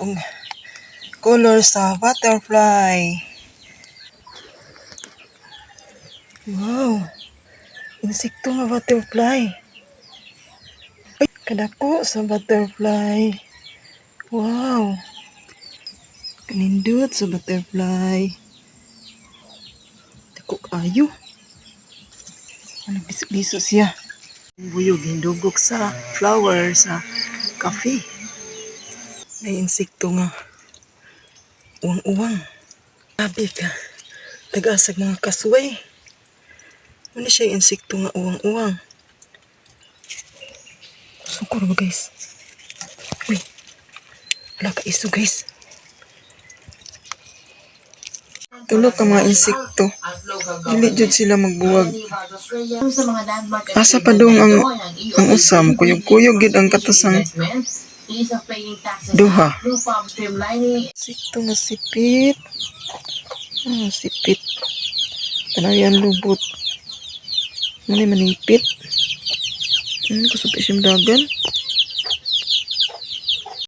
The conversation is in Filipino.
akong color sa butterfly. Wow! Insekto nga butterfly. Ay, kadako sa butterfly. Wow! Kanindot sa butterfly. Dako kayo. Nagbisok-bisok siya. Buyog, hindugok sa flower sa cafe. May insekto nga uwang-uwang. Sabi ka, tagasag mga kasway. Ano siya insekto nga uwang-uwang? Sukor ba guys? Uy, wala ka iso guys. Tulog ka mga insekto. Dili jud sila magbuwag. Asa pa dong ang usam. Kuyog-kuyog gid ang katasang duha. Insekto nga sipit. Sipit. Tanayan lubot. Manipit. Kusupit siyang dagan.